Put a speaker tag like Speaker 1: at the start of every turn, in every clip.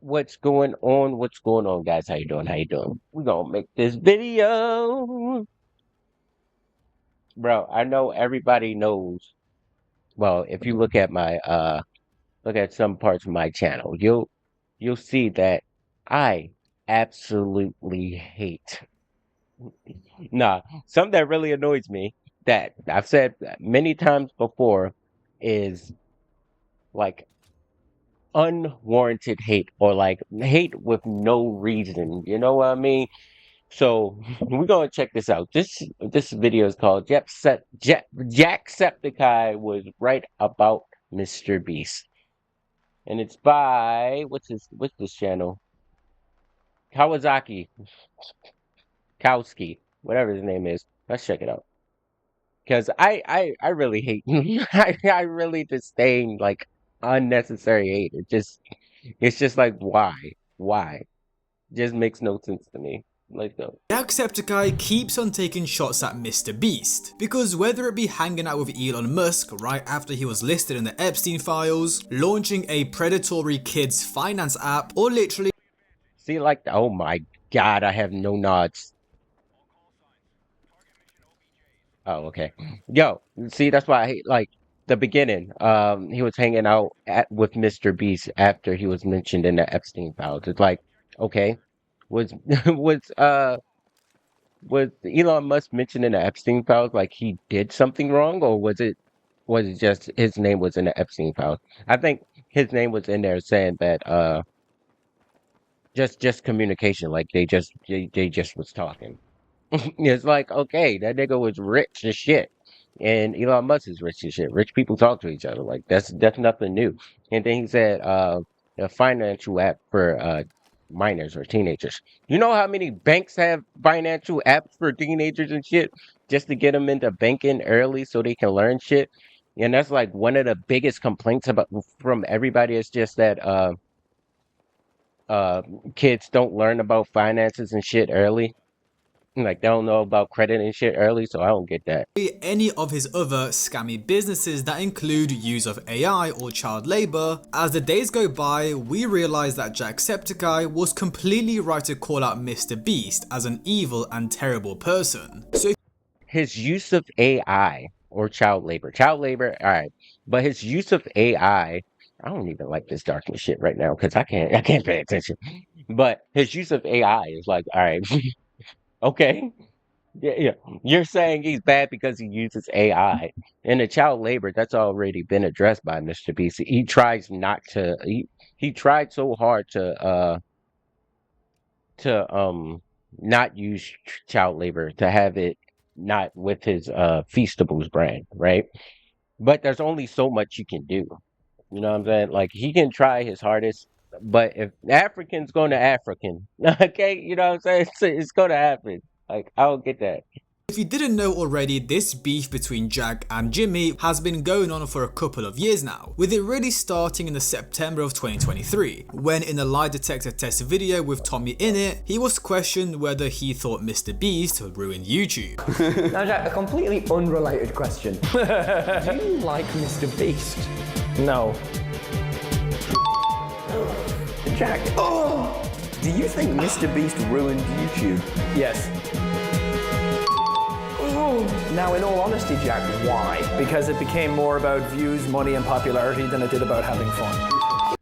Speaker 1: What's going on? What's going on, guys? How you doing? How you doing? We're gonna make this video. Bro, I know everybody knows. Well, if you look at my look at some parts of my channel, you'll see that I absolutely hate. Nah, something that really annoys me that I've said many times before is like unwarranted hate or like hate with no reason. You know what I mean? So we're gonna check this out. This video is called Jacksepticeye was right about Mr. Beast, and it's by what's this channel? Kawasaki Kowski, whatever his name is. Let's check it out. Because I really hate I really disdain like unnecessary hate. It's just like why? Why? Just makes no sense to me. Let's go.
Speaker 2: Jacksepticeye keeps on taking shots at Mr. Beast, because whether it be hanging out with Elon Musk right after he was listed in the Epstein files, launching a predatory kids finance app, or literally
Speaker 1: See, like, oh my God, I have no nods. Oh, okay. Yo, see, that's why I hate like the beginning. He was hanging out with Mr. Beast after he was mentioned in the Epstein files. It's like, okay, was was was Elon Musk mentioned in the Epstein files like he did something wrong, or was it just his name was in the Epstein files? I think his name was in there saying that just communication, like they just was talking. It's like, okay, that nigga was rich as shit. And Elon Musk is rich as shit. Rich people talk to each other. Like that's nothing new. And then he said a financial app for minors or teenagers. You know how many banks have financial apps for teenagers and shit just to get them into banking early so they can learn shit? And that's like one of the biggest complaints about from everybody is just that uh kids don't learn about finances and shit early. Like they don't know about credit and shit early, so I don't get that.
Speaker 2: any of his other scammy businesses that include use of AI or child labor. As the days go by, we realize that Jacksepticeye was completely right to call out Mr. Beast as an evil and terrible person. So
Speaker 1: His use of AI or child labor, all right, but his use of I don't even like this darkness shit right now because I can't pay attention. But his use of AI is like, all right, okay, yeah, yeah. You're saying he's bad because he uses AI. And the child labor, that's already been addressed by Mr. Beast. He tries not to. He tried so hard to not use child labor to have it not with his Feastables brand, right? But there's only so much you can do. You know what I'm saying? Like he can try his hardest, but if African's going to African, okay, you know what I'm saying? It's going to happen. Like I don't get that.
Speaker 2: if you didn't know already, this beef between Jack and Jimmy has been going on for a couple of years now, with it really starting in the September of 2023, when in a lie detector test video with Tommy in it, he was questioned whether he thought Mr. Beast would ruin YouTube.
Speaker 3: Now, Jack, a completely unrelated question. Do you like Mr. Beast?
Speaker 4: No.
Speaker 3: Jack, do you think Mr. Beast ruined YouTube?
Speaker 4: Yes.
Speaker 3: Now, in all honesty, Jack, why?
Speaker 4: Because it became more about views, money, and popularity than it did about having fun.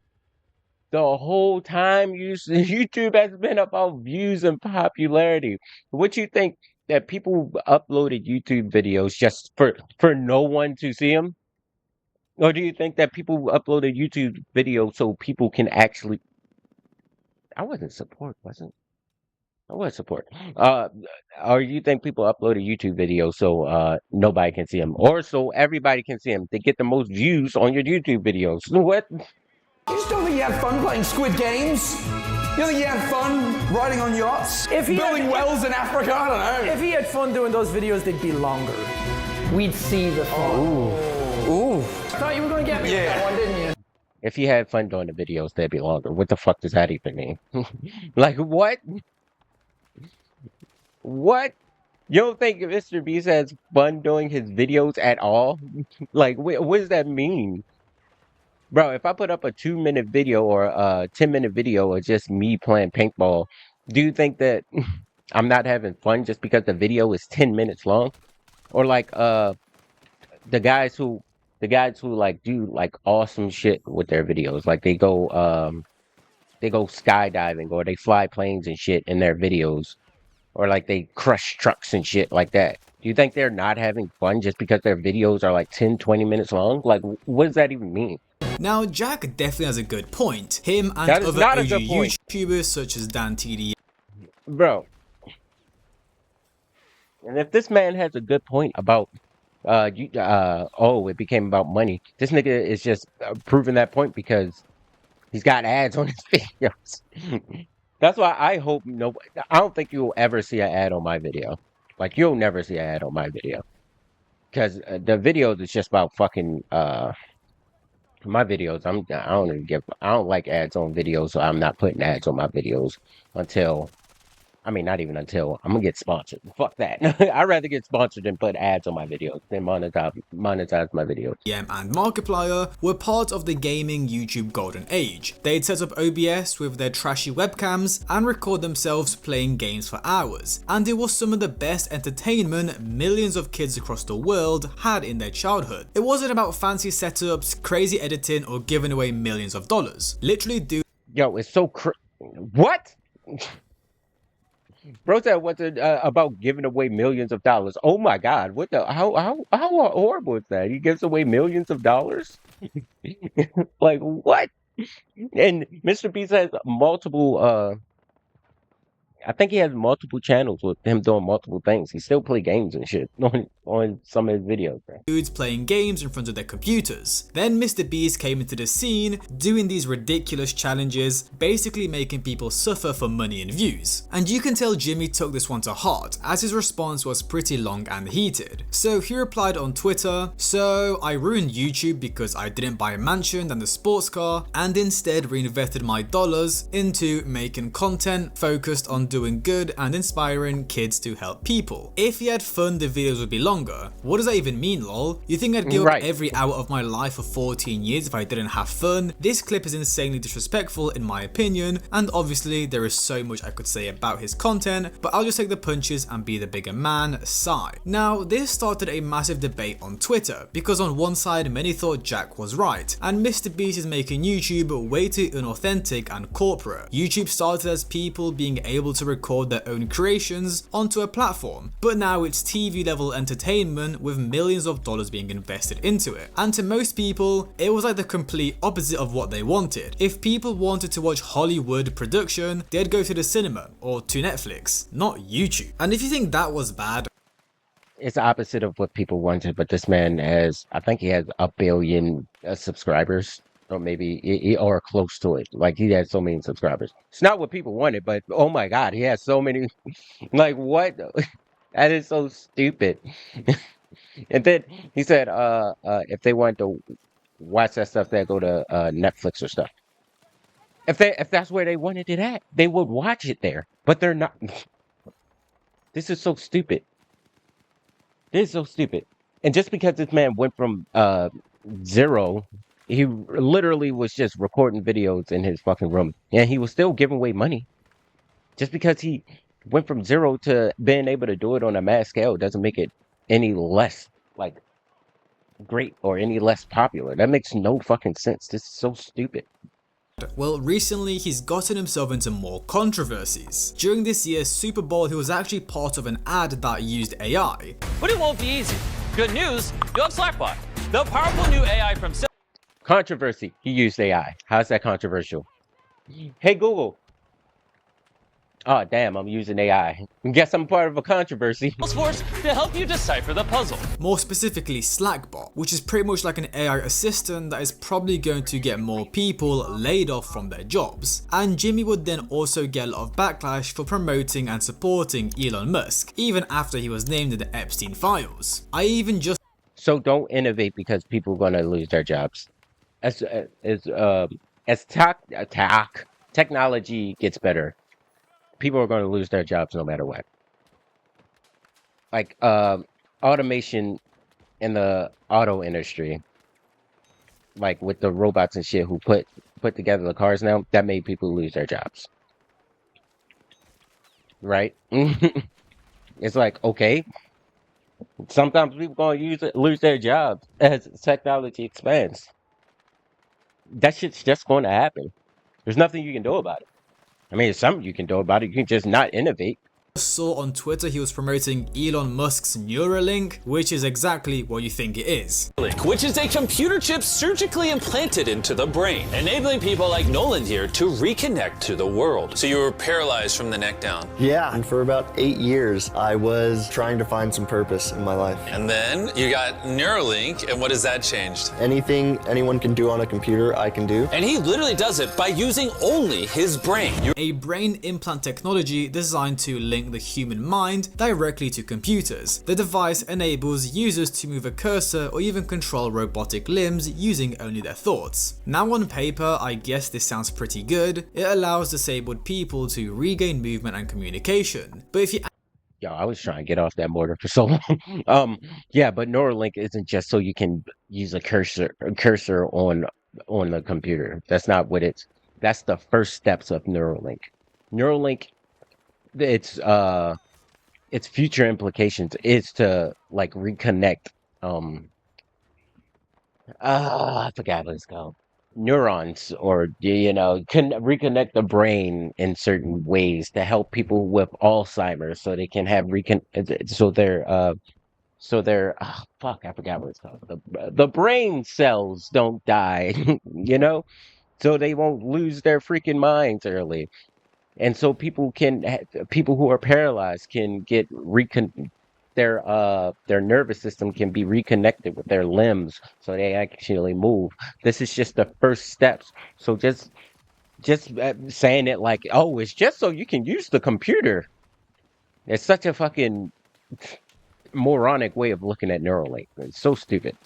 Speaker 1: The whole time YouTube has been about views and popularity. What you think that people uploaded YouTube videos just for no one to see them? Or do you think that people uploaded YouTube videos so people can actually I wasn't support, wasn't I was support. Or you think people uploaded YouTube videos so nobody can see them, or so everybody can see them to get the most views on your YouTube videos? What?
Speaker 3: You just don't think you had fun playing Squid Games? You don't think you had fun riding on yachts? Building wells in Africa? I don't know.
Speaker 4: If he had fun doing those videos, they'd be longer. We'd see the fun.
Speaker 3: Ooh.
Speaker 4: I thought you were going to get me with that one, didn't you?
Speaker 1: If you had fun doing the videos, they'd be longer. What the fuck does that even mean? Like what? What? You don't think Mr. Beast has fun doing his videos at all? Like, what does that mean? Bro, if I put up a 2 minute video or a 10 minute video of just me playing paintball, do you think that I'm not having fun just because the video is 10 minutes long? Or like the guys who like do like awesome shit with their videos. Like they go skydiving or they fly planes and shit in their videos. Or like they crush trucks and shit like that. Do you think they're not having fun just because their videos are like 10, 20 minutes long? Like, what does that even mean?
Speaker 2: Now, Jack definitely has a good point. Him and
Speaker 1: That is
Speaker 2: other
Speaker 1: not a
Speaker 2: Asian
Speaker 1: good point.
Speaker 2: YouTubers such as Dan TD
Speaker 1: Bro, and if this man has a good point about it became about money. This nigga is just proving that point because he's got ads on his videos. That's why I hope I don't think you'll ever see an ad on my video. Like you'll never see an ad on my video because the videos is just about fucking my videos. I don't like ads on videos, so I'm not putting ads on my videos until. I mean, not even until I'm gonna get sponsored. Fuck that. I'd rather get sponsored than put ads on my videos than monetize my videos.
Speaker 2: and Markiplier were part of the gaming YouTube golden age. They'd set up OBS with their trashy webcams and record themselves playing games for hours, and it was some of the best entertainment millions of kids across the world had in their childhood. It wasn't about fancy setups, crazy editing, or giving away millions of dollars. Literally, dude.
Speaker 1: Yo, it's so what? Bro said what's it about giving away millions of dollars? Oh my God! What the? How horrible is that? He gives away millions of dollars? Like what? And Mr. Beast has multiple. I think he has multiple channels with him doing multiple things. He still play games and shit on some of his videos, bro.
Speaker 2: Dudes playing games in front of their computers. Then Mr. Beast came into the scene, doing these ridiculous challenges, basically making people suffer for money and views. And you can tell Jimmy took this one to heart, as his response was pretty long and heated. So he replied on Twitter, "So I ruined YouTube because I didn't buy a mansion and a sports car, and instead reinvested my dollars into making content focused on doing good and inspiring kids to help people. If he had fun, the videos would be longer. What does that even mean, lol? You think I'd give up every hour of my life for 14 years if I didn't have fun? This clip is insanely disrespectful in my opinion, and obviously there is so much I could say about his content, but I'll just take the punches and be the bigger man, sigh." Now, this started a massive debate on Twitter, because on one side many thought Jack was right, and Mr. Beast is making YouTube way too unauthentic and corporate. YouTube started as people being able to record their own creations onto a platform, but now it's TV level entertainment with millions of dollars being invested into it. And to most people, it was like the complete opposite of what they wanted. If people wanted to watch Hollywood production, they'd go to the cinema or to Netflix, not YouTube. And if you think that was bad,
Speaker 1: it's the opposite of what people wanted, but this man I think he has 1 billion subscribers, or maybe or close to it. Like he has so many subscribers. It's not what people wanted, but oh my God, he has so many. Like what? That is so stupid. And then he said, if they want to watch that stuff, they go to Netflix or stuff. If that's where they wanted it at, they would watch it there. But they're not. This is so stupid. This is so stupid. And just because this man went from zero, he literally was just recording videos in his fucking room, and he was still giving away money. Just because he went from zero to being able to do it on a mass scale doesn't make it any less like great or any less popular. That makes no fucking sense. This is so stupid.
Speaker 2: well, recently he's gotten himself into more controversies. During this year's Super Bowl, he was actually part of an ad that used AI.
Speaker 5: But it won't be easy. Good news, you have Slackbot, the powerful new AI from
Speaker 1: Controversy. He used AI. How's that controversial? Hey Google. Oh damn, I'm using AI. Guess I'm part of a controversy.
Speaker 5: Salesforce to help you decipher the puzzle.
Speaker 2: More specifically, Slackbot, which is pretty much like an AI assistant that is probably going to get more people laid off from their jobs. And Jimmy would then also get a lot of backlash for promoting and supporting Elon Musk, even after he was named in the Epstein files.
Speaker 1: So don't innovate because people are gonna lose their jobs. As technology gets better, people are going to lose their jobs no matter what. Like automation in the auto industry, like with the robots and shit who put together the cars now, that made people lose their jobs. Right? It's like, okay, sometimes people gonna lose their jobs as technology expands. That shit's just going to happen. There's nothing you can do about it. I mean, there's something you can do about it. You can just not innovate.
Speaker 2: Saw on Twitter he was promoting Elon Musk's Neuralink, which is exactly what you think it is.
Speaker 5: Which is a computer chip surgically implanted into the brain, enabling people like Nolan here to reconnect to the world. So you were paralyzed from the neck down.
Speaker 6: Yeah, and for about 8 years, I was trying to find some purpose in my life.
Speaker 5: And then you got Neuralink, and what has that changed?
Speaker 6: Anything anyone can do on a computer, I can do.
Speaker 5: And he literally does it by using only his brain.
Speaker 2: A brain implant technology designed to link the human mind directly to computers. The device enables users to move a cursor or even control robotic limbs using only their thoughts. Now on paper, I guess this sounds pretty good. It allows disabled people to regain movement and communication. But if you
Speaker 1: Yo, I was trying to get off that mortar for so long. Yeah, but Neuralink isn't just so you can use a cursor on the computer. That's not what that's the first steps of Neuralink. Neuralink, its future implications is to like reconnect I forgot what it's called. Neurons, or can reconnect the brain in certain ways to help people with Alzheimer's, so they can have fuck, I forgot what it's called. The brain cells don't die, so they won't lose their freaking minds early. And so people who are paralyzed can get their nervous system can be reconnected with their limbs, so they actually move. This is just the first steps. So just saying it like, oh, it's just so you can use the computer. It's such a fucking moronic way of looking at Neuralink. It's so stupid.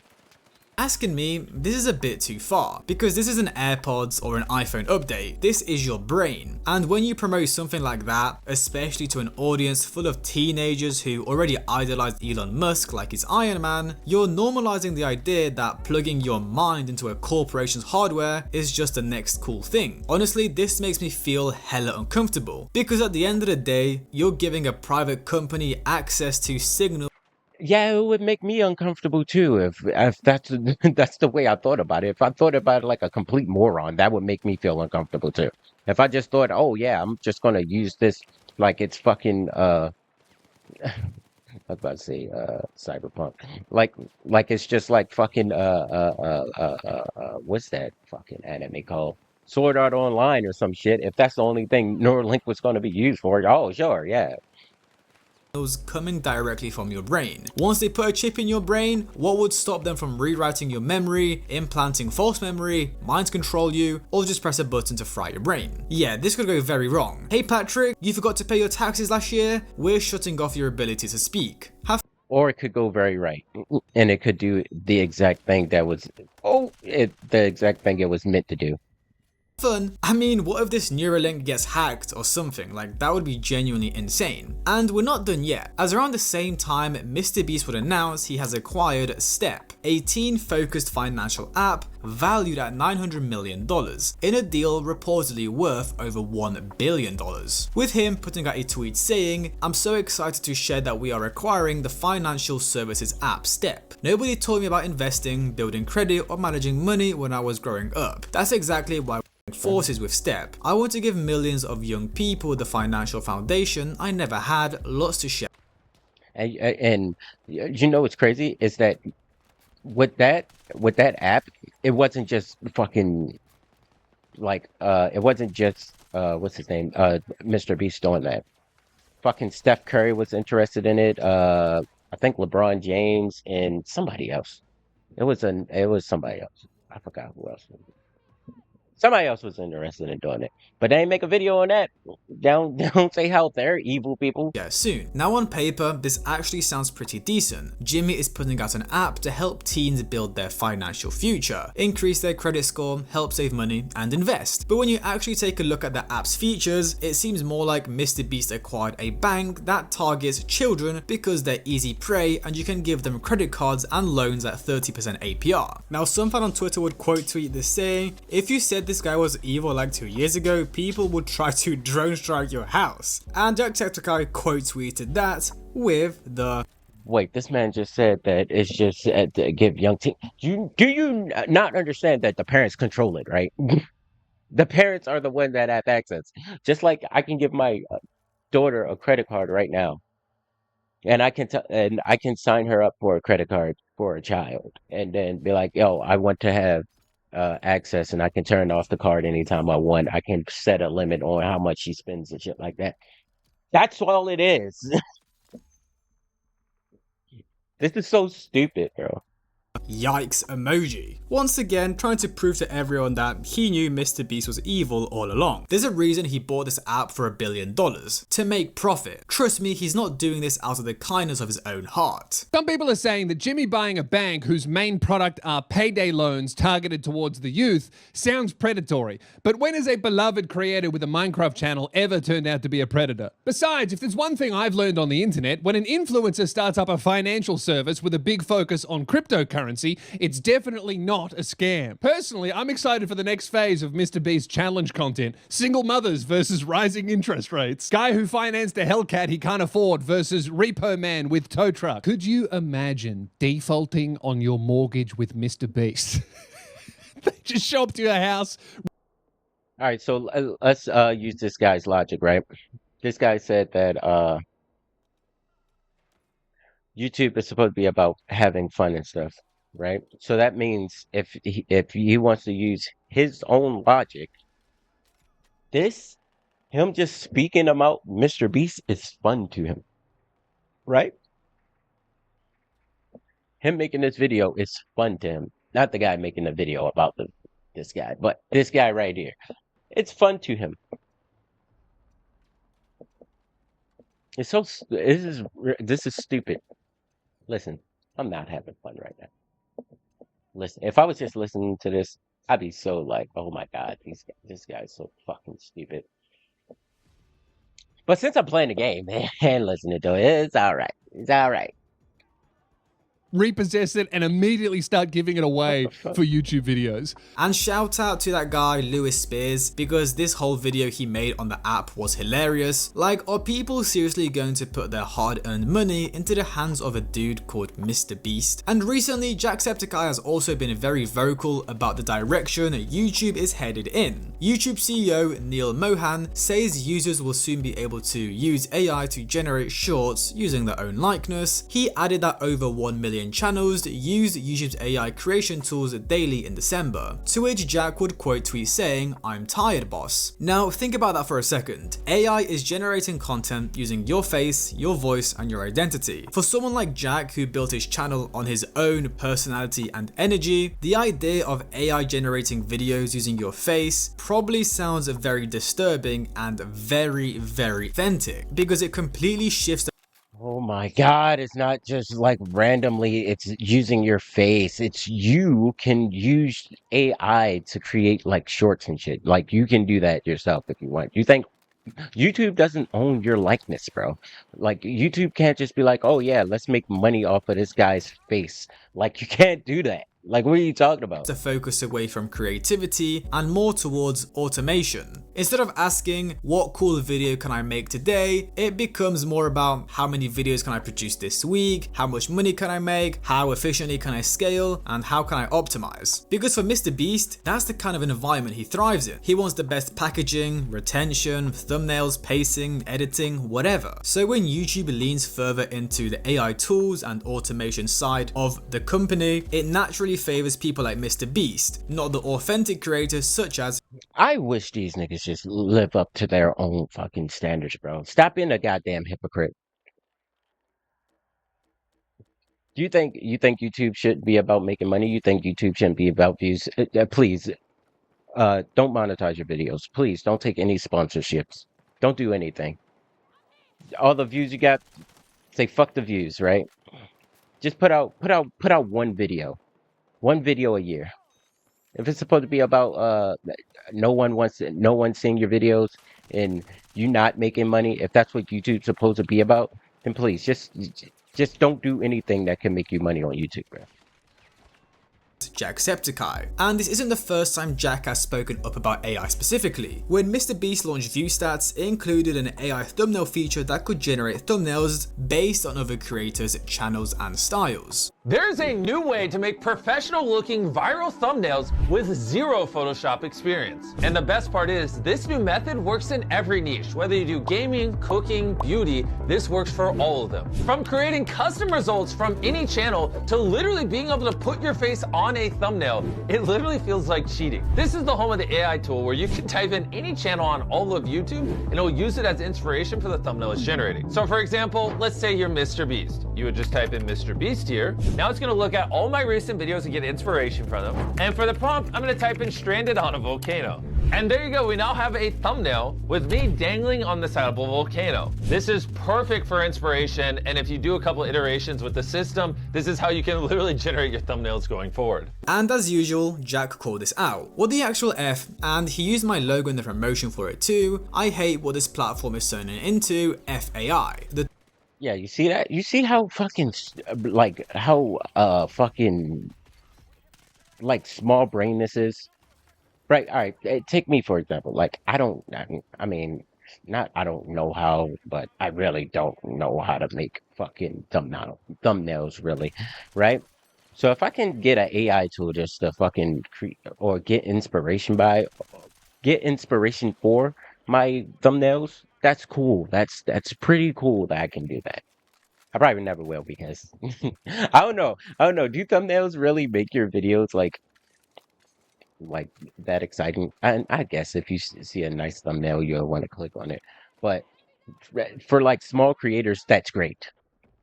Speaker 2: asking me, this is a bit too far, because this is an AirPods or an iPhone update. This is your brain. And when you promote something like that, especially to an audience full of teenagers who already idolize Elon Musk like he's Iron Man, you're normalizing the idea that plugging your mind into a corporation's hardware is just the next cool thing. Honestly, this makes me feel hella uncomfortable, because at the end of the day, you're giving a private company access to signal.
Speaker 1: Yeah, it would make me uncomfortable too if that's that's the way I thought about it. If I thought about it like a complete moron, that would make me feel uncomfortable too. If I just thought, oh yeah, I'm just gonna use this like it's fucking I was about to say cyberpunk. Like it's just like fucking what's that fucking anime called? Sword Art Online or some shit. If that's the only thing Neuralink was gonna be used for, oh sure, yeah.
Speaker 2: Coming directly from your brain. Once they put a chip in your brain, what would stop them from rewriting your memory, implanting false memory, mind control you, or just press a button to fry your brain? Yeah, this could go very wrong. Hey Patrick, you forgot to pay your taxes last year? We're shutting off your ability to speak.
Speaker 1: Or it could go very right, and it could do the exact thing that was the exact thing it was meant to do.
Speaker 2: Fun. I mean, what if this Neuralink gets hacked or something? Like, that would be genuinely insane. And we're not done yet, as around the same time, MrBeast would announce he has acquired Step, a teen-focused financial app valued at $900 million, in a deal reportedly worth over $1 billion. With him putting out a tweet saying, "I'm so excited to share that we are acquiring the financial services app Step. Nobody told me about investing, building credit, or managing money when I was growing up. That's exactly why forces with Step. I want to give millions of young people the financial foundation I never had, lots to share."
Speaker 1: And you know what's crazy is that with that app, it wasn't just fucking like it wasn't just what's his name, MrBeast doing that. Fucking Steph Curry was interested in it. I think LeBron James and somebody else. It was somebody else. I forgot who else. Somebody else was interested in doing it, but they ain't make a video on that. Don't say how they're evil people.
Speaker 2: Yeah, soon. Now on paper, this actually sounds pretty decent. Jimmy is putting out an app to help teens build their financial future, increase their credit score, help save money, and invest. But when you actually take a look at the app's features, it seems more like MrBeast acquired a bank that targets children because they're easy prey and you can give them credit cards and loans at 30% APR. Now some fan on Twitter would quote tweet this saying, if you said this guy was evil like 2 years ago, people would try to drone strike your house. And Jacksepticeye quote tweeted that with the
Speaker 1: Wait, this man just said that it's just to give young teens. Do you not understand that the parents control it, right? The parents are the one that have access. Just like I can give my daughter a credit card right now, and I can sign her up for a credit card for a child, and then be like, "Yo, I want to have access, and I can turn off the card anytime I want. I can set a limit on how much she spends and shit like that." That's all it is. This is so stupid, bro.
Speaker 2: yikes emoji. Once again, trying to prove to everyone that he knew MrBeast was evil all along. There's a reason he bought this app for $1 billion, to make profit. Trust me, he's not doing this out of the kindness of his own heart.
Speaker 7: Some people are saying that Jimmy buying a bank whose main product are payday loans targeted towards the youth sounds predatory. But when has a beloved creator with a Minecraft channel ever turned out to be a predator? Besides, if there's one thing I've learned on the internet, when an influencer starts up a financial service with a big focus on cryptocurrency, it's definitely not a scam. Personally, I'm excited for the next phase of MrBeast challenge content. Single mothers versus rising interest rates. Guy who financed a Hellcat he can't afford versus repo man with tow truck. Could you imagine defaulting on your mortgage with MrBeast? They just show up to your house.
Speaker 1: All right, so let's use this guy's logic, right? This guy said that YouTube is supposed to be about having fun and stuff, right? So that means if he wants to use his own logic, him just speaking about MrBeast is fun to him, right? Him making this video is fun to him. Not the guy making the video about this guy, but this guy right here. It's fun to him. It's so this is stupid. Listen, I'm not having fun right now. Listen, if I was just listening to this, I'd be so like, oh my God, this guy's so fucking stupid. But since I'm playing the game and listening to it, it's all right. It's all right.
Speaker 7: Repossess it and immediately start giving it away for YouTube videos.
Speaker 2: And shout out to that guy Lewis Spears, because this whole video he made on the app was hilarious. Like, are people seriously going to put their hard-earned money into the hands of a dude called MrBeast? And recently, Jacksepticeye has also been very vocal about the direction YouTube is headed in. YouTube CEO Neil Mohan says users will soon be able to use AI to generate shorts using their own likeness. He added that over 1 million channels used YouTube's AI creation tools daily in December, to which Jack would quote tweet saying, "I'm tired, boss." Now think about that for a second. AI is generating content using your face, your voice, and your identity. For someone like Jack, who built his channel on his own personality and energy, the idea of AI generating videos using your face probably sounds very disturbing and very, very authentic, because it completely shifts
Speaker 1: Oh my God, it's not just like randomly, it's using your face. It's you can use AI to create like shorts and shit. Like you can do that yourself if you want. You think YouTube doesn't own your likeness, bro? Like YouTube can't just be like, oh yeah, let's make money off of this guy's face. Like you can't do that. Like, what are you talking about?
Speaker 2: To focus away from creativity and more towards automation. Instead of asking, what cool video can I make today? It becomes more about how many videos can I produce this week? How much money can I make? How efficiently can I scale? And how can I optimize? Because for MrBeast, that's the kind of environment he thrives in. He wants the best packaging, retention, thumbnails, pacing, editing, whatever. So when YouTube leans further into the AI tools and automation side of the company, it naturally favors people like MrBeast, not the authentic creators such as
Speaker 1: I wish these niggas just live up to their own fucking standards, bro. Stop being a goddamn hypocrite. Do you think YouTube should be about making money? You think YouTube shouldn't be about views? Please, don't monetize your videos. Please don't take any sponsorships. Don't do anything. All the views you got, say fuck the views, right? Just put out one video. One video a year. If it's supposed to be about no one seeing your videos and you not making money, if that's what YouTube's supposed to be about, then please just don't do anything that can make you money on YouTube, bro.
Speaker 2: Jacksepticeye. And this isn't the first time Jack has spoken up about AI specifically. When MrBeast launched ViewStats, it included an AI thumbnail feature that could generate thumbnails based on other creators' channels and styles.
Speaker 5: There's a new way to make professional looking viral thumbnails with zero Photoshop experience. And the best part is, this new method works in every niche. Whether you do gaming, cooking, beauty, this works for all of them. From creating custom results from any channel to literally being able to put your face on a thumbnail, it literally feels like cheating. This is the home of the AI tool where you can type in any channel on all of YouTube and it will use it as inspiration for the thumbnail it's generating. So for example, let's say you're MrBeast. You would just type in MrBeast here. Now it's gonna look at all my recent videos and get inspiration from them. And for the prompt, I'm gonna type in stranded on a volcano. And there you go, we now have a thumbnail with me dangling on the side of a volcano. This is perfect for inspiration, and if you do a couple iterations with the system, this is how you can literally generate your thumbnails going forward.
Speaker 2: And as usual, Jack called this out. What the actual F, and he used my logo in the promotion for it too. I hate what this platform is turning into, FAI.
Speaker 1: Yeah, you see that? You see how fucking fucking like small brain this is? Right, all right. Take me for example. Like I don't know how, but I really don't know how to make fucking thumbnails really, right? So if I can get an AI tool just to fucking create or get inspiration for my thumbnails, that's cool. That's pretty cool that I can do that. I probably never will because I don't know. Do thumbnails really make your videos like that exciting? And I guess if you see a nice thumbnail, you'll want to click on it. But for like small creators, that's great.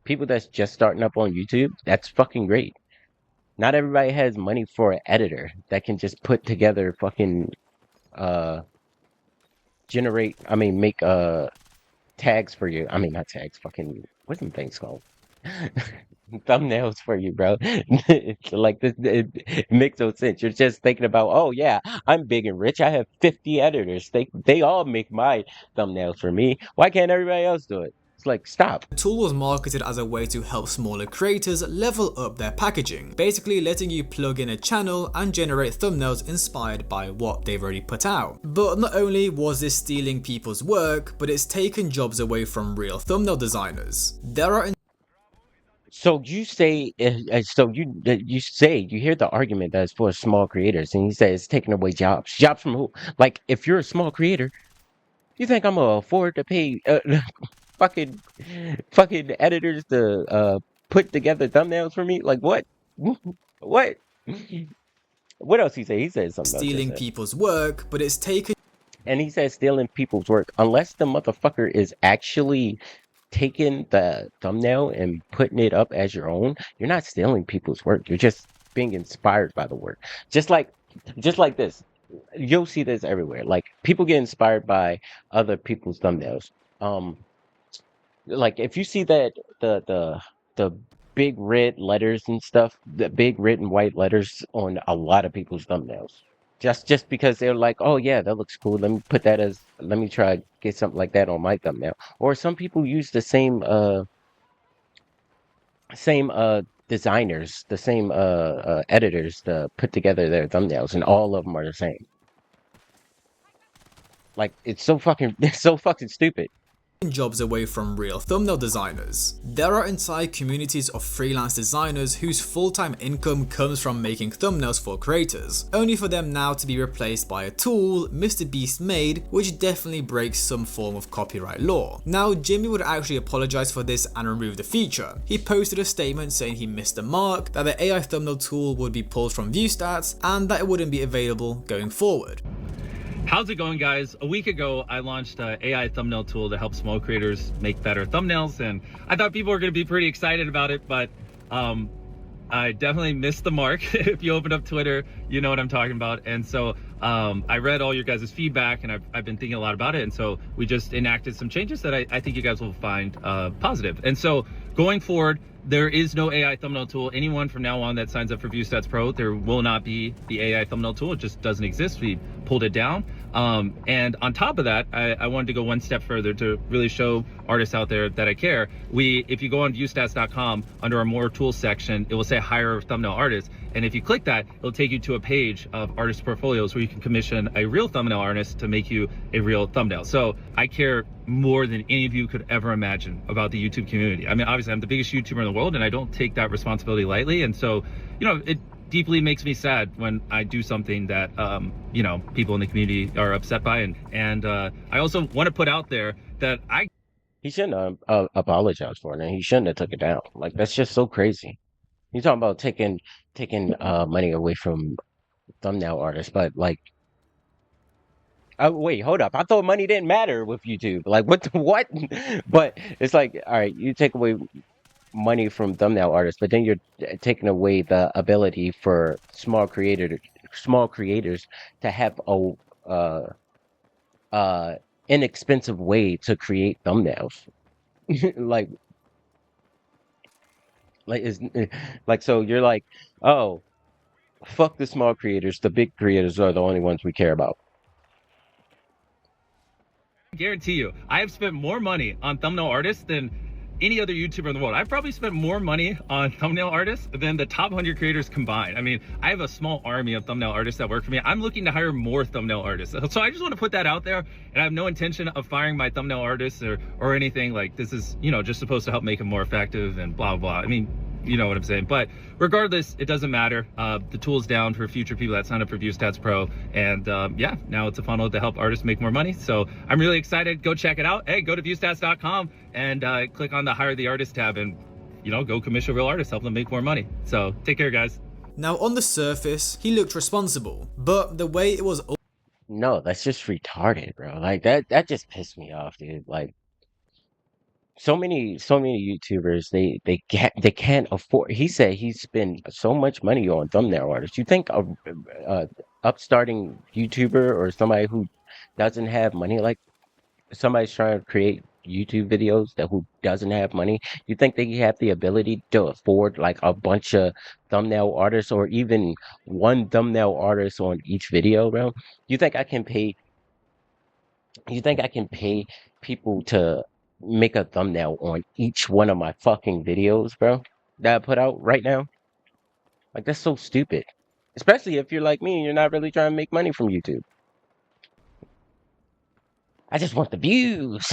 Speaker 1: People that's just starting up on YouTube, that's fucking great. Not everybody has money for an editor that can just put together fucking make tags for you. Not tags, fucking what's them things called? Thumbnails for you, bro. It's like this, it makes no sense. You're just thinking about, oh yeah, I'm big and rich. I have 50 editors. They all make my thumbnails for me. Why can't everybody else do it? It's like, stop.
Speaker 2: The tool was marketed as a way to help smaller creators level up their packaging, basically letting you plug in a channel and generate thumbnails inspired by what they've already put out. But not only was this stealing people's work, but it's taken jobs away from real thumbnail designers.
Speaker 1: So you say, you hear the argument that it's for small creators, and you say it's taking away jobs. Jobs from who? Like, if you're a small creator, you think I'm gonna afford to pay fucking editors to put together thumbnails for me? Like, what? What? What else he say? He said something.
Speaker 2: Stealing people's work, but it's taken.
Speaker 1: And he said stealing people's work, unless the motherfucker is actually taking the thumbnail and putting it up as your own. You're not stealing people's work. You're just being inspired by the work. Just like this. You'll see this everywhere. Like people get inspired by other people's thumbnails. Like if you see that the big red letters and stuff, the big red and white letters on a lot of people's thumbnails. Just because they're like, oh yeah, that looks cool. Let me try to get something like that on my thumbnail. Or some people use the same designers, the same editors to put together their thumbnails, and all of them are the same. Like it's so fucking stupid.
Speaker 2: Jobs away from real thumbnail designers. There are entire communities of freelance designers whose full-time income comes from making thumbnails for creators, only for them now to be replaced by a tool MrBeast made, which definitely breaks some form of copyright law. Now, Jimmy would actually apologize for this and remove the feature. He posted a statement saying he missed the mark, that the AI thumbnail tool would be pulled from ViewStats, and that it wouldn't be available going forward.
Speaker 8: How's it going, guys? A week ago, I launched an AI thumbnail tool to help small creators make better thumbnails, and I thought people were going to be pretty excited about it, but I definitely missed the mark. If you open up Twitter, you know what I'm talking about. And so I read all your guys' feedback, and I've been thinking a lot about it. And so we just enacted some changes that I think you guys will find positive. And so going forward, there is no AI thumbnail tool. Anyone from now on that signs up for ViewStats Pro, there will not be the AI thumbnail tool. It just doesn't exist. We pulled it down. And on top of that, I wanted to go one step further to really show artists out there that I care. If you go on viewstats.com, under our more tools section, it will say hire thumbnail artists. And if you click that, it'll take you to a page of artist portfolios where you can commission a real thumbnail artist to make you a real thumbnail. So I care more than any of you could ever imagine about the YouTube community. I mean, obviously I'm the biggest YouTuber in the world, and I don't take that responsibility lightly. And so, it deeply makes me sad when I do something that, people in the community are upset by. And I also want to put out there that
Speaker 1: He shouldn't have apologized for it, and he shouldn't have took it down. Like, that's just so crazy. You're talking about taking money away from thumbnail artists, but like, wait, hold up. I thought money didn't matter with YouTube. Like, what? But it's like, all right, you take away money from thumbnail artists, but then you're taking away the ability for small creators to have a inexpensive way to create thumbnails. So you're like, oh, fuck the small creators. The big creators are the only ones we care about.
Speaker 8: guarantee you, I have spent more money on thumbnail artists than any other YouTuber in the world. I've probably spent more money on thumbnail artists than the top 100 creators combined. I mean, I have a small army of thumbnail artists that work for me. I'm looking to hire more thumbnail artists. So I just want to put that out there, and I have no intention of firing my thumbnail artists or anything. Like, this is, just supposed to help make them more effective and blah, blah. I mean, you know what I'm saying. But regardless, it doesn't matter. The tool's down for future people that sign up for ViewStats Pro. And yeah, now it's a funnel to help artists make more money. So I'm really excited. Go check it out. Hey, go to viewstats.com and click on the Hire the Artist tab and, go commission real artists, help them make more money. So take care, guys.
Speaker 2: Now, on the surface, he looked responsible, but the way it was...
Speaker 1: No, that's just retarded, bro. Like, that just pissed me off, dude. Like, so many YouTubers, they can't afford. He said he spent so much money on thumbnail artists. You think a upstarting YouTuber or somebody who doesn't have money, like somebody's trying to create YouTube videos who doesn't have money, you think they have the ability to afford like a bunch of thumbnail artists or even one thumbnail artist on each video, bro? You think I can pay people to make a thumbnail on each one of my fucking videos, bro, that I put out right now? Like, that's so stupid. Especially if you're like me and you're not really trying to make money from YouTube. I just want the views.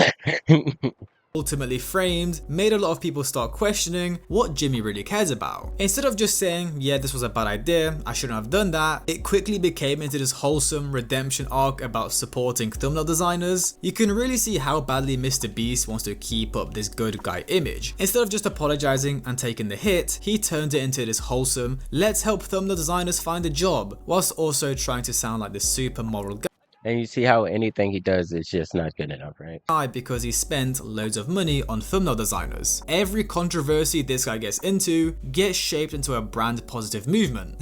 Speaker 2: Ultimately framed made a lot of people start questioning what Jimmy really cares about. Instead of just saying, yeah, this was a bad idea, I shouldn't have done that, it quickly became into this wholesome redemption arc about supporting thumbnail designers. You can really see how badly Mr. Beast wants to keep up this good guy image. Instead of just apologizing and taking the hit, he turned it into this wholesome, let's help thumbnail designers find a job, whilst also trying to sound like this super moral guy.
Speaker 1: And you see how anything he does is just not good enough, right?
Speaker 2: Because he spent loads of money on thumbnail designers. Every controversy this guy gets into gets shaped into a brand positive movement.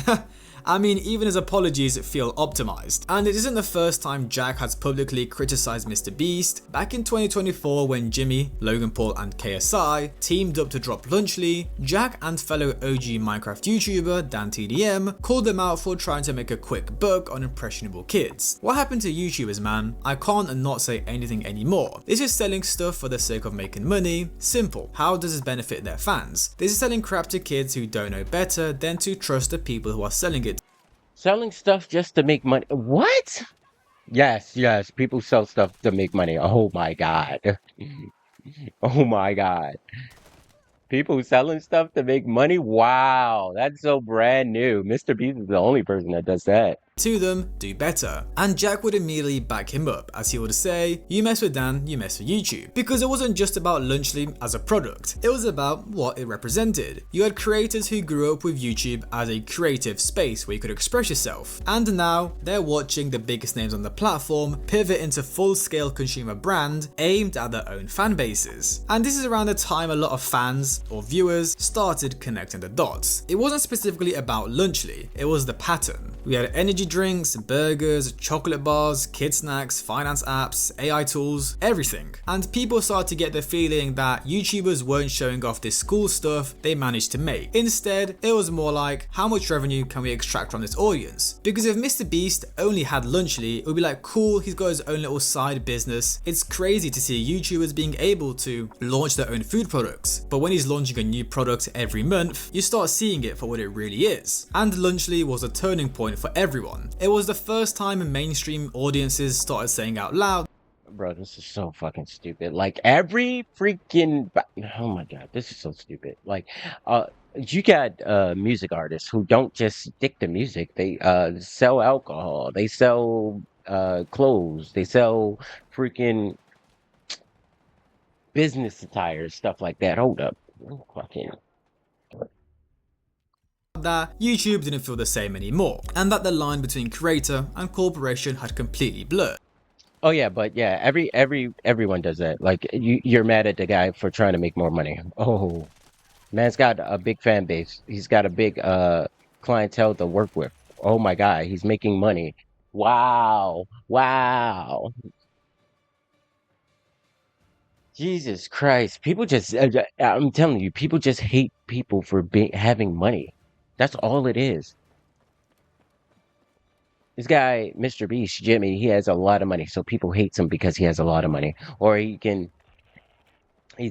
Speaker 2: I mean, even his apologies feel optimized. And it isn't the first time Jack has publicly criticized Mr. Beast. Back in 2024, when Jimmy, Logan Paul and KSI teamed up to drop Lunchly, Jack and fellow OG Minecraft YouTuber DanTDM called them out for trying to make a quick buck on impressionable kids. What happened to YouTubers, man? I can't not say anything anymore. This is selling stuff for the sake of making money. Simple. How does this benefit their fans? This is selling crap to kids who don't know better than to trust the people who are selling it.
Speaker 1: Selling stuff just to make money. What? Yes, people sell stuff to make money. Oh my god. Oh my god. People selling stuff to make money? Wow, that's so brand new. Mr. Beast is the only person that does that.
Speaker 2: To them, do better. And Jack would immediately back him up, as he would say, you mess with Dan, you mess with YouTube. Because it wasn't just about Lunchly as a product, it was about what it represented. You had creators who grew up with YouTube as a creative space where you could express yourself. And now, they're watching the biggest names on the platform pivot into full-scale consumer brand aimed at their own fan bases. And this is around the time a lot of fans, or viewers, started connecting the dots. It wasn't specifically about Lunchly, it was the pattern. We had energy energy drinks, burgers, chocolate bars, kid snacks, finance apps, AI tools, everything. And people started to get the feeling that YouTubers weren't showing off this cool stuff they managed to make. Instead, it was more like, how much revenue can we extract from this audience? Because if MrBeast only had Lunchly, it would be like, cool, he's got his own little side business. It's crazy to see YouTubers being able to launch their own food products. But when he's launching a new product every month, you start seeing it for what it really is. And Lunchly was a turning point for everyone. It was the first time mainstream audiences started saying out loud,
Speaker 1: Bro, this is so fucking stupid. Like every freaking, oh my God, this is so stupid. Like, you got music artists who don't just stick to music. They sell alcohol, they sell clothes, they sell freaking business attire, stuff like that. Hold up. Fucking
Speaker 2: that YouTube didn't feel the same anymore, and that the line between creator and corporation had completely blurred.
Speaker 1: Oh yeah, but yeah, everyone does that. Like you're mad at the guy for trying to make more money. Oh, man's got a big fan base. He's got a big clientele to work with. Oh my God, he's making money. Wow. Wow. Jesus Christ. People just I'm telling you, people just hate people for having money. That's all it is. This guy, MrBeast, Jimmy, he has a lot of money, so people hate him because he has a lot of money. Or he's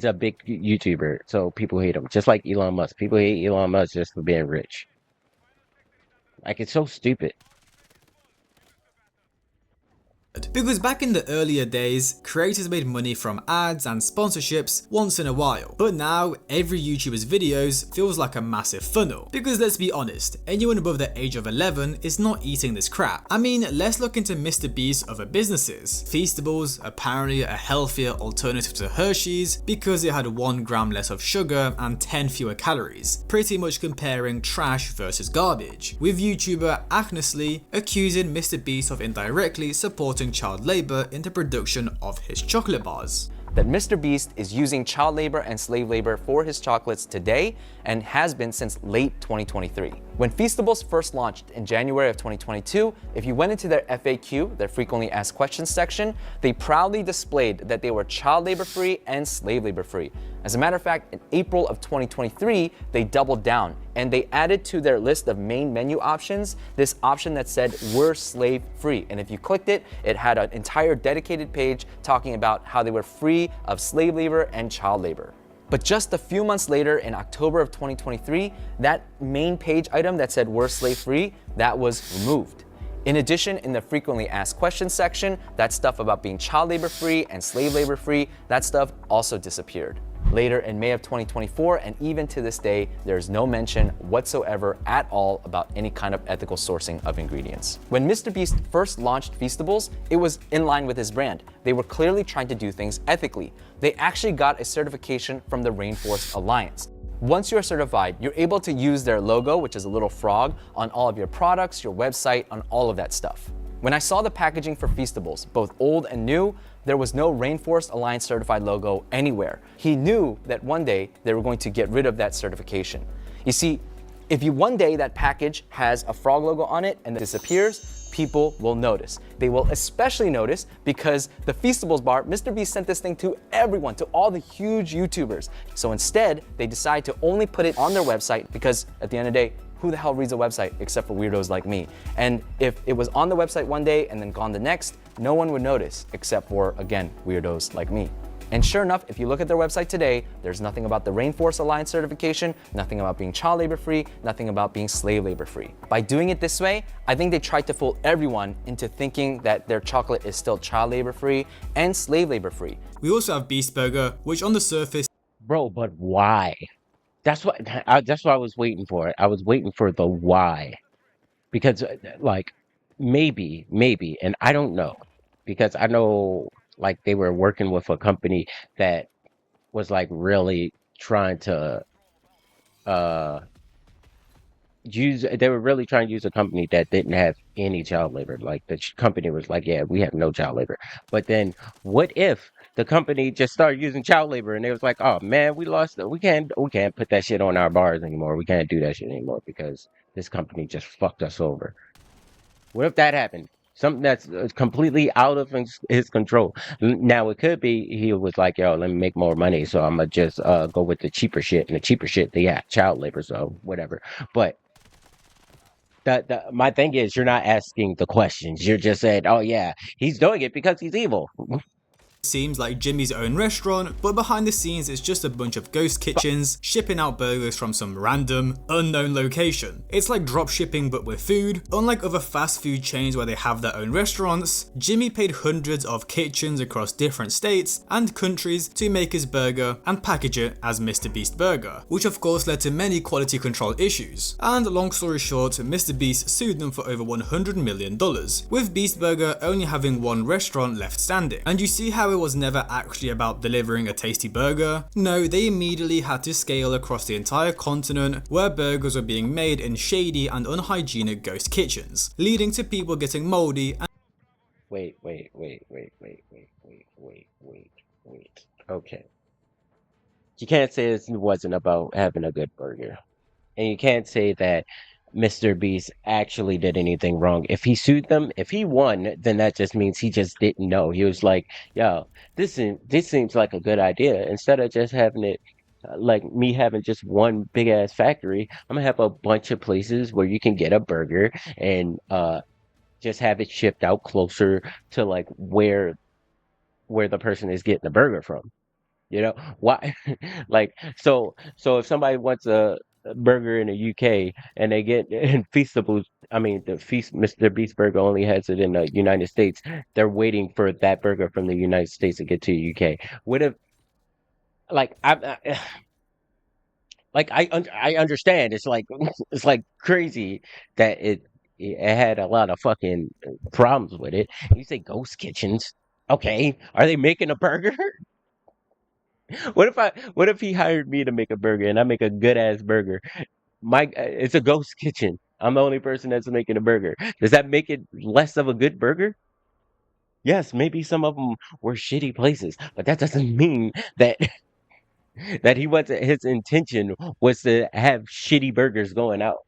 Speaker 1: a big YouTuber, so people hate him. Just like Elon Musk. People hate Elon Musk just for being rich. Like, it's so stupid.
Speaker 2: Because back in the earlier days, creators made money from ads and sponsorships once in a while. But now, every YouTuber's videos feels like a massive funnel. Because let's be honest, anyone above the age of 11 is not eating this crap. I mean, let's look into MrBeast's other businesses. Feastables, apparently a healthier alternative to Hershey's because it had 1 gram less of sugar and 10 fewer calories. Pretty much comparing trash versus garbage. With YouTuber Agnesly accusing MrBeast of indirectly supporting child labor in the production of his chocolate bars.
Speaker 9: That MrBeast is using child labor and slave labor for his chocolates today and has been since late 2023. When Feastables first launched in January of 2022, if you went into their FAQ, their frequently asked questions section, they proudly displayed that they were child labor free and slave labor free. As a matter of fact, in April of 2023, they doubled down and they added to their list of main menu options this option that said we're slave free. And if you clicked it, it had an entire dedicated page talking about how they were free of slave labor and child labor. But just a few months later, in October of 2023, that main page item that said we're slave free, that was removed. In addition, in the frequently asked questions section, that stuff about being child labor free and slave labor free, that stuff also disappeared. Later in May of 2024, and even to this day, there is no mention whatsoever at all about any kind of ethical sourcing of ingredients. When MrBeast first launched Feastables, it was in line with his brand. They were clearly trying to do things ethically. They actually got a certification from the Rainforest Alliance. Once you're certified, you're able to use their logo, which is a little frog, on all of your products, your website, on all of that stuff. When I saw the packaging for Feastables, both old and new, there was no Rainforest Alliance certified logo anywhere. He knew that one day they were going to get rid of that certification. You see, if one day that package has a frog logo on it and it disappears, people will notice. They will especially notice because the Feastables bar, MrBeast sent this thing to everyone, to all the huge YouTubers. So instead, they decide to only put it on their website because at the end of the day, who the hell reads a website except for weirdos like me? And if it was on the website one day and then gone the next, no one would notice except for, again, weirdos like me. And sure enough, if you look at their website today, there's nothing about the Rainforest Alliance certification, nothing about being child labor free, nothing about being slave labor free. By doing it this way, I think they tried to fool everyone into thinking that their chocolate is still child labor free and slave labor free.
Speaker 2: We also have Beast Burger, which on the surface,
Speaker 1: Bro, but why? That's what I was waiting for. I was waiting for the why. Because like maybe, and I don't know. Because I know like they were working with a company that was like really trying to they were really trying to use a company that didn't have any child labor. Like the company was like, yeah, we have no child labor. But then what if the company just started using child labor and it was like, oh man, we can't put that shit on our bars anymore. We can't do that shit anymore because this company just fucked us over. What if that happened? Something that's completely out of his control. Now it could be he was like, "Yo, let me make more money, so I'm gonna just go with the cheaper shit." And the cheaper shit, yeah, child labor, so whatever. But my thing is, you're not asking the questions. You're just saying, "Oh yeah, he's doing it because he's evil."
Speaker 2: Seems like Jimmy's own restaurant, but behind the scenes it's just a bunch of ghost kitchens shipping out burgers from some random, unknown location. It's like drop shipping but with food. Unlike other fast food chains where they have their own restaurants, Jimmy paid hundreds of kitchens across different states and countries to make his burger and package it as Mr. Beast Burger, which of course led to many quality control issues. And long story short, Mr. Beast sued them for over $100 million, with Beast Burger only having one restaurant left standing. And you see how it was never actually about delivering a tasty burger. No, they immediately had to scale across the entire continent where burgers were being made in shady and unhygienic ghost kitchens, leading to people getting moldy and
Speaker 1: Wait. Okay. You can't say this wasn't about having a good burger. And you can't say that Mr. Beast actually did anything wrong. If he sued them, if he won, then that just means he just didn't know. He was like, "Yo, this seems like a good idea. Instead of just having it like me having just one big ass factory, I'm gonna have a bunch of places where you can get a burger and just have it shipped out closer to like where the person is getting the burger from." You know why? Like so if somebody wants a burger in the UK and they get in Feastables, I mean the feast Mr. Beast Burger only has it in the United States. They're waiting for that burger from the United States to get to the UK. What if like I understand it's like it's like crazy that it had a lot of fucking problems with it. You say ghost kitchens. Okay, are they making a burger? What if he hired me to make a burger and I make a good ass burger? It's a ghost kitchen. I'm the only person that's making a burger. Does that make it less of a good burger? Yes, maybe some of them were shitty places, but that doesn't mean that that he wasn't his intention was to have shitty burgers going out.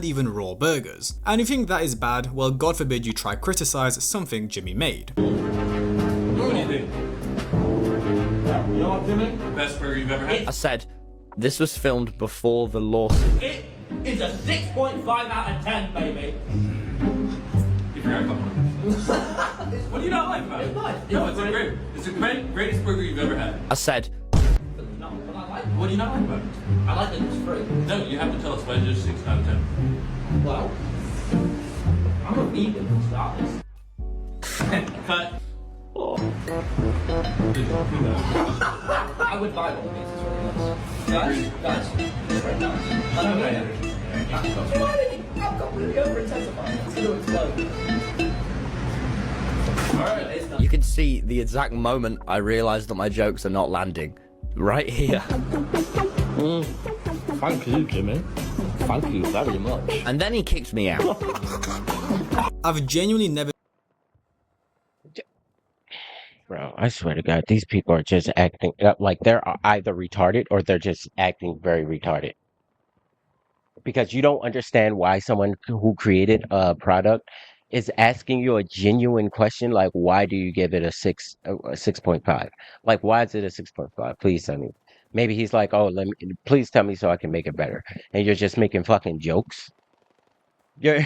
Speaker 2: even raw burgers. And if you think that is bad, well, God forbid you try criticize something Jimmy made.
Speaker 8: What do you think? You know what, Jimmy? Best burger you've ever had?
Speaker 10: I said, this was filmed before the lawsuit.
Speaker 11: It is a 6.5 out of 10, baby.
Speaker 8: You forgot a couple. What do you not like about it? No, it's the greatest burger you've ever had.
Speaker 10: I said,
Speaker 11: No, but I like
Speaker 8: What do you not like about it?
Speaker 11: I like that it's free.
Speaker 8: No, you have to tell us why it's just 6 out of 10.
Speaker 11: Well, I'm a vegan, for starters.
Speaker 8: Cut.
Speaker 11: I would buy one of these, it's really nice. Guys, it's very nice. I don't know. Why did I've got really over-intensified. It's going to explode. Alright,
Speaker 10: you can see the exact moment I realised that my jokes are not landing. Right here.
Speaker 11: Thank you, Jimmy. Thank you very much.
Speaker 10: And then he kicked me out.
Speaker 2: I've genuinely never
Speaker 1: Bro, I swear to God, these people are just acting like they're either retarded or they're just acting very retarded. Because you don't understand why someone who created a product is asking you a genuine question like, why do you give it a 6.5? Like, why is it a 6.5? Please tell me. Maybe he's like, oh, please tell me so I can make it better. And you're just making fucking jokes. He has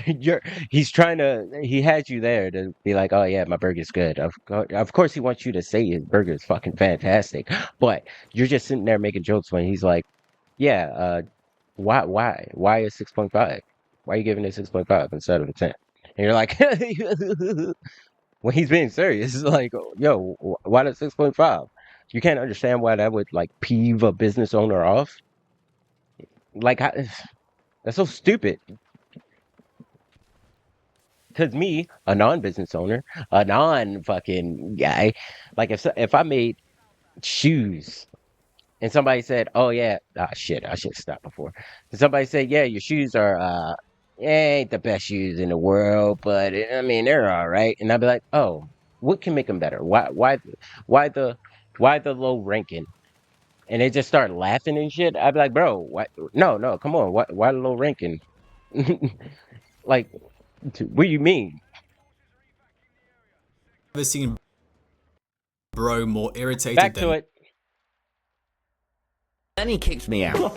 Speaker 1: you there to be like, oh yeah, my burger's good. Of course he wants you to say his burger is fucking fantastic, but you're just sitting there making jokes when he's like, yeah, why is 6.5? Why are you giving it 6.5 instead of a 10? And you're like, when he's being serious, it's like, yo, why the 6.5? You can't understand why that would like peeve a business owner off. Like, that's so stupid. Because me, a non-business owner, a non-fucking guy, like if I made shoes and somebody said, oh yeah, shit, I should have stopped before. And somebody said, yeah, your shoes are, ain't the best shoes in the world, but I mean, they're all right. And I'd be like, oh, what can make them better? Why the low ranking? And they just start laughing and shit. I'd be like, bro, what? No, come on. Why the low ranking? Like, What do you mean?
Speaker 2: Never seen bro more irritated
Speaker 1: Back
Speaker 2: than
Speaker 1: to it.
Speaker 10: Then he kicked me out.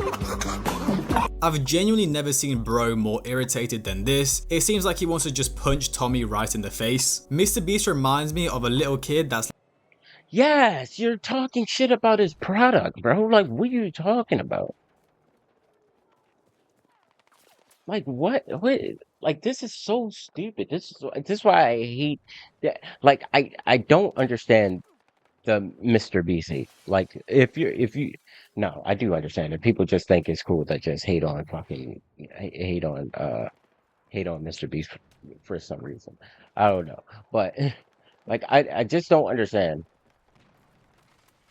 Speaker 2: I've genuinely never seen bro more irritated than this. It seems like he wants to just punch Tommy right in the face. Mr. Beast reminds me of a little kid that's
Speaker 1: Yes, you're talking shit about his product, bro. Like, what are you talking about? Like, what? What? Like, this is so stupid. This is why I hate that. Like, I don't understand the Mr. BC. Like, no, I do understand it. People just think it's cool to just hate on Mr. Beast for some reason. I don't know, but like, I just don't understand.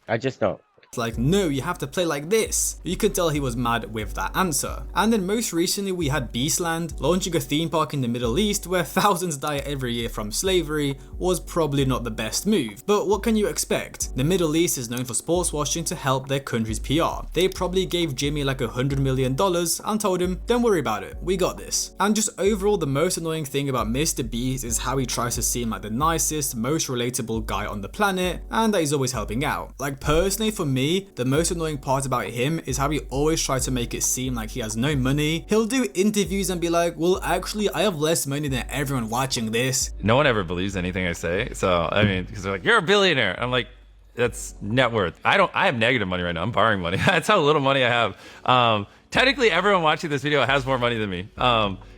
Speaker 1: I just don't.
Speaker 2: like, no, you have to play like this. You could tell he was mad with that answer. And then most recently we had Beastland launching a theme park in the Middle East where thousands die every year from slavery was probably not the best move. But what can you expect? The Middle East is known for sports washing to help their country's PR. They probably gave Jimmy like $100 million and told him, don't worry about it, we got this. And just overall, the most annoying thing about Mr. Beast is how he tries to seem like the nicest, most relatable guy on the planet and that he's always helping out. Like, personally for me, the most annoying part about him is how he always tries to make it seem like he has no money. He'll do interviews and be like, well, actually, I have less money than everyone watching this.
Speaker 12: No one ever believes anything I say. So, I mean, because they're like, you're a billionaire. I'm like, that's net worth. I have negative money right now. I'm borrowing money. That's how little money I have. Technically, everyone watching this video has more money than me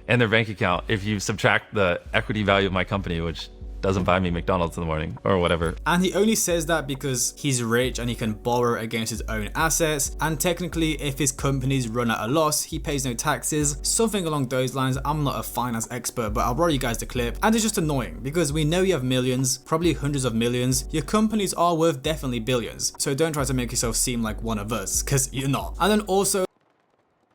Speaker 12: in their bank account if you subtract the equity value of my company, which doesn't buy me McDonald's in the morning or whatever.
Speaker 2: And he only says that because he's rich and he can borrow against his own assets, and technically if his companies run at a loss, he pays no taxes, something along those lines. I'm not a finance expert, but I'll borrow you guys the clip. And it's just annoying because we know you have millions, probably hundreds of millions. Your companies are worth definitely billions, so don't try to make yourself seem like one of us, because you're not. And then also,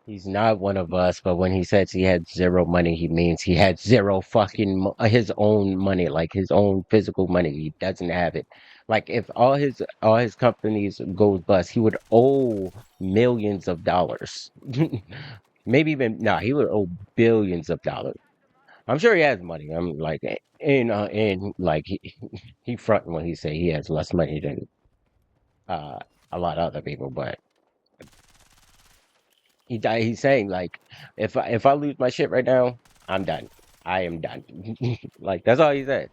Speaker 1: He's not one of us, but when he says he had zero money, he means he had zero fucking his own money, like his own physical money. He doesn't have it. Like, if all his companies go bust, he would owe millions of dollars. Maybe even he would owe billions of dollars. I'm sure he has money. I'm like, and like he fronting when he say he has less money than a lot of other people, but. He's saying, like, if I lose my shit right now, I'm done. I am done. Like, that's all he said.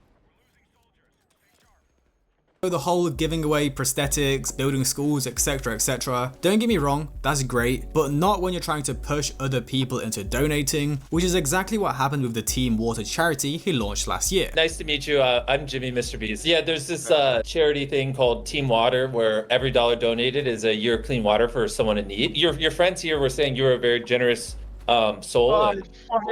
Speaker 2: the whole giving away prosthetics, building schools, etc, etc. Don't get me wrong, that's great, but not when you're trying to push other people into donating, which is exactly what happened with the Team Water charity he launched last year.
Speaker 13: Nice to meet you. I'm Jimmy, Mr. Beast. Yeah, there's this charity thing called Team Water where every dollar donated is a year of clean water for someone in need. Your friends here were saying you were a very generous soul.
Speaker 14: Are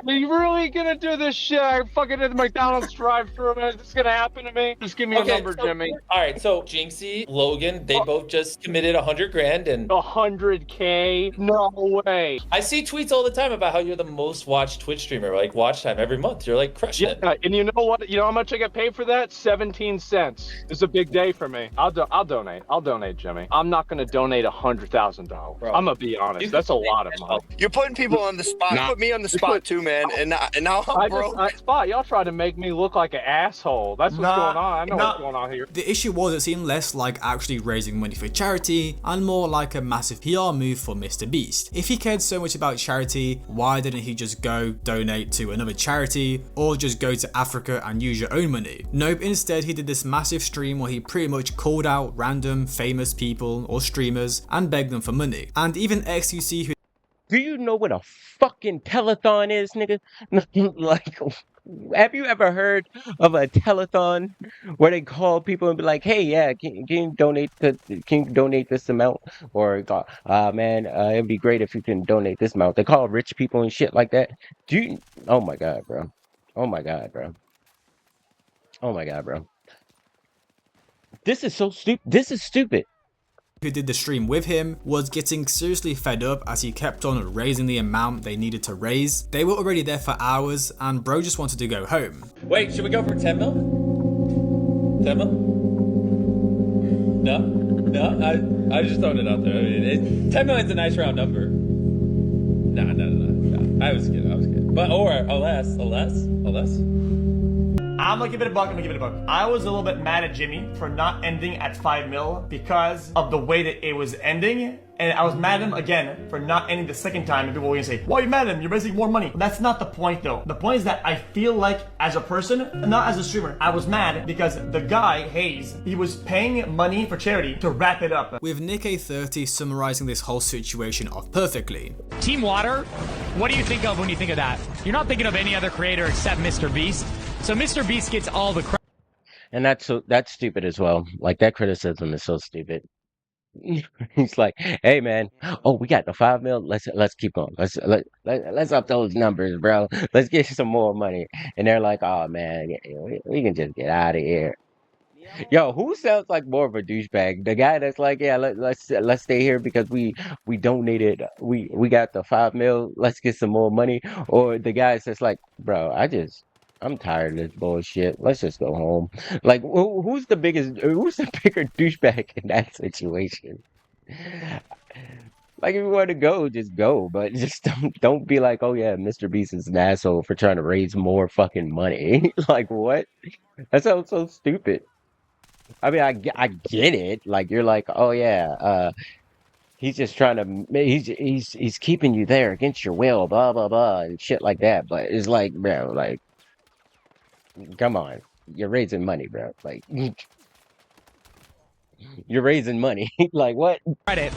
Speaker 14: you really gonna do this shit? I fucking did the McDonald's drive-through, man. Is this gonna happen to me? Just give me a number, Jimmy.
Speaker 13: All right, so Jinxie, Logan, they both just committed 100 grand and
Speaker 14: 100K? No way.
Speaker 13: I see tweets all the time about how you're the most watched Twitch streamer, like watch time every month. You're like crushing it.
Speaker 14: And you know what? You know how much I get paid for that? 17 cents. It's a big day for me. I'll donate. I'll donate, Jimmy. I'm not gonna donate $100,000. I'm gonna be honest. That's a lot of money.
Speaker 15: You're putting people on the spot. Put me on the spot too, man. And now I'm broke.
Speaker 14: Y'all try to make me look like an asshole. That's what's going on. I know what's going on here.
Speaker 2: The issue was it seemed less like actually raising money for charity and more like a massive PR move for Mr. Beast. If he cared so much about charity, why didn't he just go donate to another charity or just go to Africa and use your own money? Nope, instead he did this massive stream where he pretty much called out random famous people or streamers and begged them for money. And even XQC, who
Speaker 1: do you know what a fucking telethon is, nigga? Like, have you ever heard of a telethon where they call people and be like, "Hey, yeah, can you donate this amount?" Or, man, it'd be great if you can donate this amount. They call rich people and shit like that. Oh my god, bro. Oh my god, bro. Oh my god, bro. This is so stupid. This is stupid.
Speaker 2: Who did the stream with him was getting seriously fed up as he kept on raising the amount they needed to raise. They were already there for hours and bro just wanted to go home.
Speaker 13: Wait, should we go for 10 mil? 10 mil? No, I just throwing it out there. I mean, 10 million's a nice round number. No. I was kidding.
Speaker 5: But or unless.
Speaker 16: I'm gonna give it a buck. I was a little bit mad at Jimmy for not ending at 5 mil because of the way that it was ending. And I was mad at him again for not ending the second time. And people were gonna say, why are you mad at him? You're raising more money. But that's not the point though. The point is that I feel like as a person, not as a streamer, I was mad because the guy, Hayes, he was paying money for charity to wrap it up.
Speaker 2: With Nick30 summarizing this whole situation off perfectly.
Speaker 17: Team Water, what do you think of when you think of that? You're not thinking of any other creator except Mr. Beast. So Mr. Beast gets all the credit.
Speaker 1: And that's stupid as well. Like, that criticism is so stupid. He's like, hey man, oh, we got the 5 mil. Let's keep going. Let's up those numbers, bro. Let's get some more money. And they're like, oh man, we can just get out of here. Yo, who sounds like more of a douchebag? The guy that's like, yeah, let's stay here because we donated, we got the 5 mil. Let's get some more money. Or the guy that's like, bro, I'm tired of this bullshit. Let's just go home. Like, who's the bigger douchebag in that situation? Like, if you want to go, just go. But just don't be like, oh yeah, Mr. Beast is an asshole for trying to raise more fucking money. Like, what? That sounds so stupid. I mean, I get it. Like, you're like, oh yeah, he's just trying to, he's keeping you there against your will, blah blah blah, and shit like that. But it's like, bro, like, come on, you're raising money, bro. Like, you're raising money. Like, what?
Speaker 17: Credit.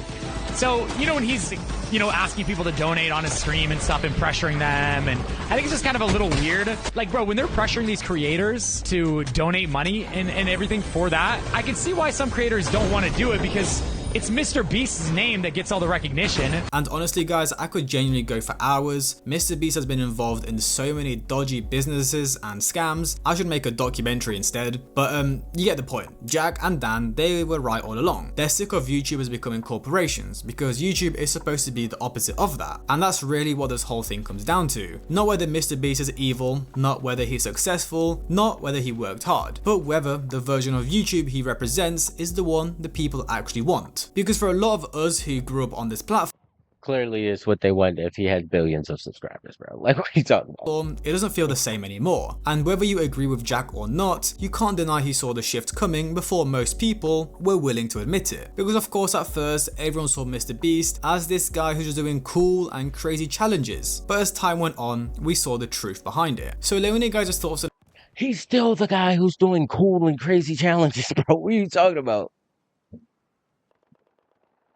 Speaker 17: So, when he's, asking people to donate on his stream and stuff and pressuring them, and I think it's just kind of a little weird. Like, bro, when they're pressuring these creators to donate money and everything for that, I can see why some creators don't want to do it because it's Mr. Beast's name that gets all the recognition.
Speaker 2: And honestly guys, I could genuinely go for hours. Mr. Beast has been involved in so many dodgy businesses and scams. I should make a documentary instead. But you get the point. Jack and Dan, they were right all along. They're sick of YouTubers becoming corporations because YouTube is supposed to be the opposite of that. And that's really what this whole thing comes down to. Not whether Mr. Beast is evil, not whether he's successful, not whether he worked hard, but whether the version of YouTube he represents is the one the people actually want. Because for a lot of us who grew up on this platform,
Speaker 1: clearly it's what they want if he had billions of subscribers, bro. Like, what are you talking about?
Speaker 2: It doesn't feel the same anymore. And whether you agree with Jack or not, you can't deny he saw the shift coming before most people were willing to admit it. Because of course at first, everyone saw Mr. Beast as this guy who's just doing cool and crazy challenges. But as time went on, we saw the truth behind it. So let me know you guys' thoughts on—
Speaker 1: He's still the guy who's doing cool and crazy challenges, bro. What are you talking about?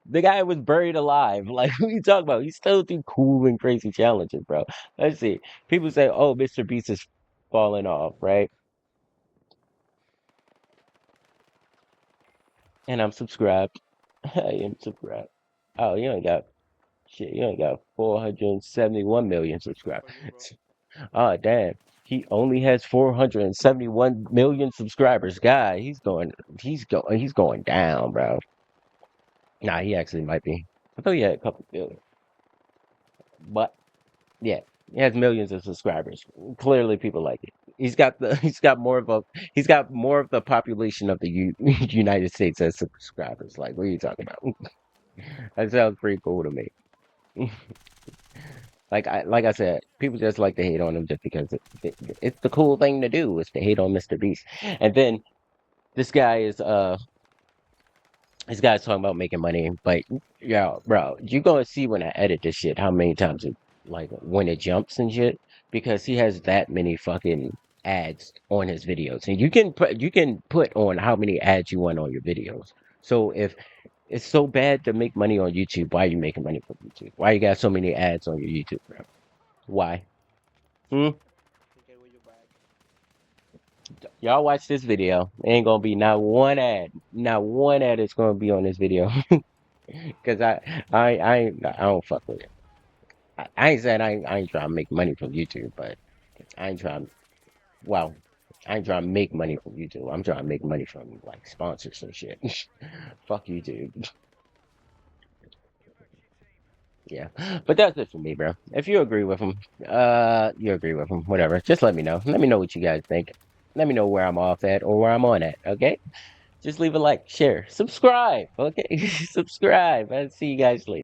Speaker 1: The guy was buried alive. Like, what are you talking about? He still do cool and crazy challenges, bro. Let's see. People say, oh, Mr. Beast is falling off, right? And I'm subscribed. I am subscribed. Oh, you ain't got shit. You ain't got 471 million subscribers. Oh, damn. He only has 471 million subscribers. Guy, he's going down, bro. Nah, he actually might be. I thought he had a couple billion. But yeah, he has millions of subscribers. Clearly people like it. He's got more of the population of the United States as subscribers. Like, what are you talking about? That sounds pretty cool to me. Like I said, people just like to hate on him just because it's the cool thing to do is to hate on Mr. Beast. And then this guy's talking about making money, but yeah, bro, you gonna see when I edit this shit how many times it, like, when it jumps and shit, because he has that many fucking ads on his videos, and you can put on how many ads you want on your videos. So if it's so bad to make money on YouTube, why are you making money from YouTube? Why you got so many ads on your YouTube, bro? Why? Y'all watch this video. Ain't gonna be not one ad is gonna be on this video. Cause I don't fuck with it. I ain't saying I ain't trying to make money from YouTube, but I ain't trying to make money from YouTube. I'm trying to make money from, like, sponsors and shit. Fuck YouTube. Yeah, but that's it for me, bro. If you agree with him, whatever. Just let me know. Let me know what you guys think. Let me know where I'm off at or where I'm on at, okay? Just leave a like, share, subscribe, okay? Subscribe. I'll see you guys later.